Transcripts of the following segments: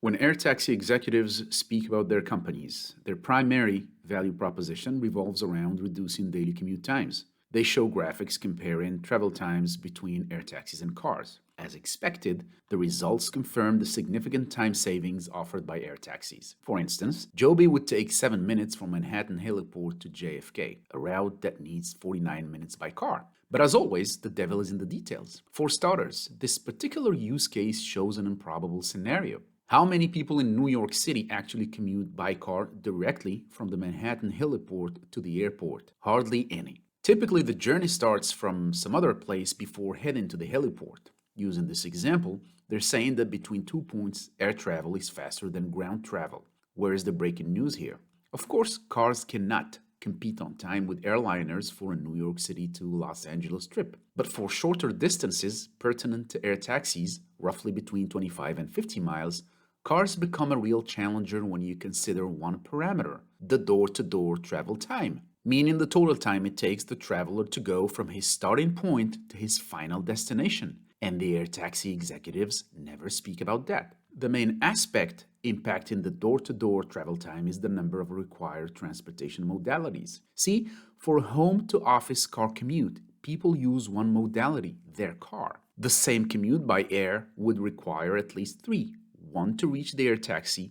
When air taxi executives speak about their companies, their primary value proposition revolves around reducing daily commute times. They show graphics comparing travel times between air taxis and cars. As expected, the results confirm the significant time savings offered by air taxis. For instance, Joby would take 7 minutes from Manhattan Heliport to JFK, a route that needs 49 minutes by car. But as always, the devil is in the details. For starters, this particular use case shows an improbable scenario. How many people in New York City actually commute by car directly from the Manhattan Heliport to the airport? Hardly any. Typically, the journey starts from some other place before heading to the heliport. Using this example, they're saying that between 2 points, air travel is faster than ground travel. Where is the breaking news here? Of course, cars cannot compete on time with airliners for a New York City to Los Angeles trip. But for shorter distances pertinent to air taxis, roughly between 25 and 50 miles, cars become a real challenger when you consider one parameter, the door-to-door travel time, meaning the total time it takes the traveler to go from his starting point to his final destination. And the air taxi executives never speak about that. The main aspect impacting the door-to-door travel time is the number of required transportation modalities. See, for a home-to-office car commute, people use one modality, their car. The same commute by air would require at least three. One to reach the air taxi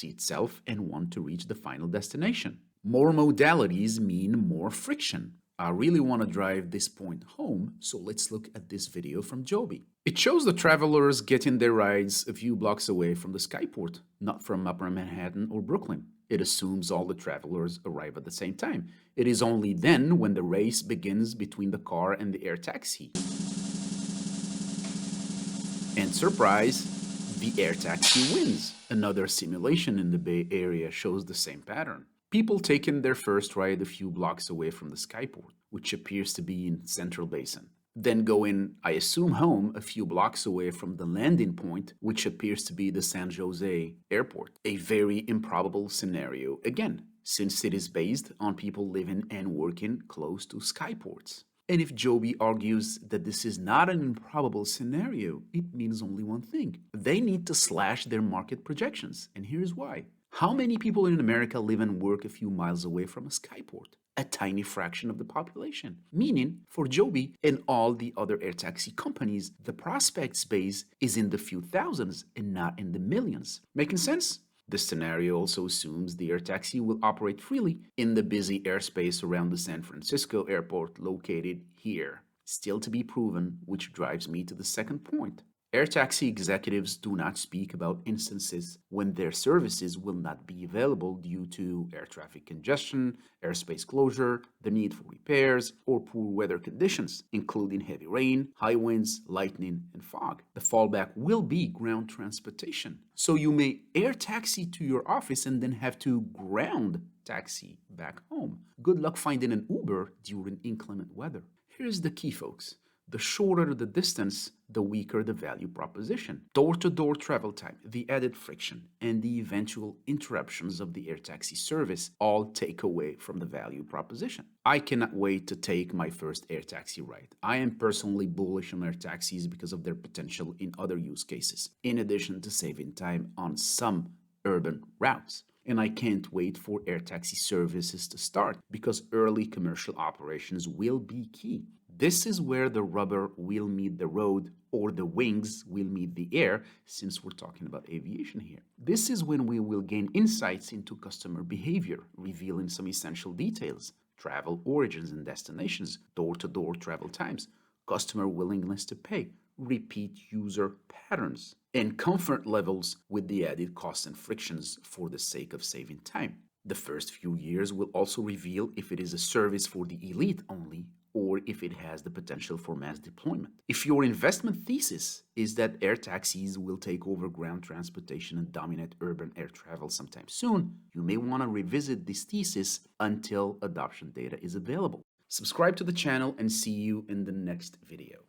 itself, and one to reach the final destination. More modalities mean more friction. I really want to drive this point home, so let's look at this video from Joby. It shows the travelers getting their rides a few blocks away from the Skyport, not from Upper Manhattan or Brooklyn. It assumes all the travelers arrive at the same time. It is only then when the race begins between the car and the air taxi. And surprise, the air taxi wins. Another simulation in the Bay Area shows the same pattern. People taking their first ride a few blocks away from the Skyport, which appears to be in Central Basin. Then going, I assume, home a few blocks away from the landing point, which appears to be the San Jose airport. A very improbable scenario again, since it is based on people living and working close to Skyports. And if Joby argues that this is not an improbable scenario, it means only one thing. They need to slash their market projections, and here's why. How many people in America live and work a few miles away from a Skyport? A tiny fraction of the population. Meaning, for Joby and all the other air taxi companies, the prospect space is in the few thousands and not in the millions. Making sense? This scenario also assumes the air taxi will operate freely in the busy airspace around the San Francisco airport located here. Still to be proven, which drives me to the second point. Air taxi executives do not speak about instances when their services will not be available due to air traffic congestion, airspace closure, the need for repairs, or poor weather conditions, including heavy rain, high winds, lightning, and fog. The fallback will be ground transportation. So you may air taxi to your office and then have to ground taxi back home. Good luck finding an Uber during inclement weather. Here's the key, folks. The shorter the distance, the weaker the value proposition. Door-to-door travel time, the added friction, and the eventual interruptions of the air taxi service all take away from the value proposition. I cannot wait to take my first air taxi ride. I am personally bullish on air taxis because of their potential in other use cases, in addition to saving time on some urban routes. And I can't wait for air taxi services to start because early commercial operations will be key. This is where the rubber will meet the road, or the wings will meet the air, since we're talking about aviation here. This is when we will gain insights into customer behavior, revealing some essential details: travel origins and destinations, door-to-door travel times, customer willingness to pay, repeat user patterns, and comfort levels with the added costs and frictions for the sake of saving time. The first few years will also reveal if it is a service for the elite only, or if it has the potential for mass deployment. If your investment thesis is that air taxis will take over ground transportation and dominate urban air travel sometime soon, you may want to revisit this thesis until adoption data is available. Subscribe to the channel and see you in the next video.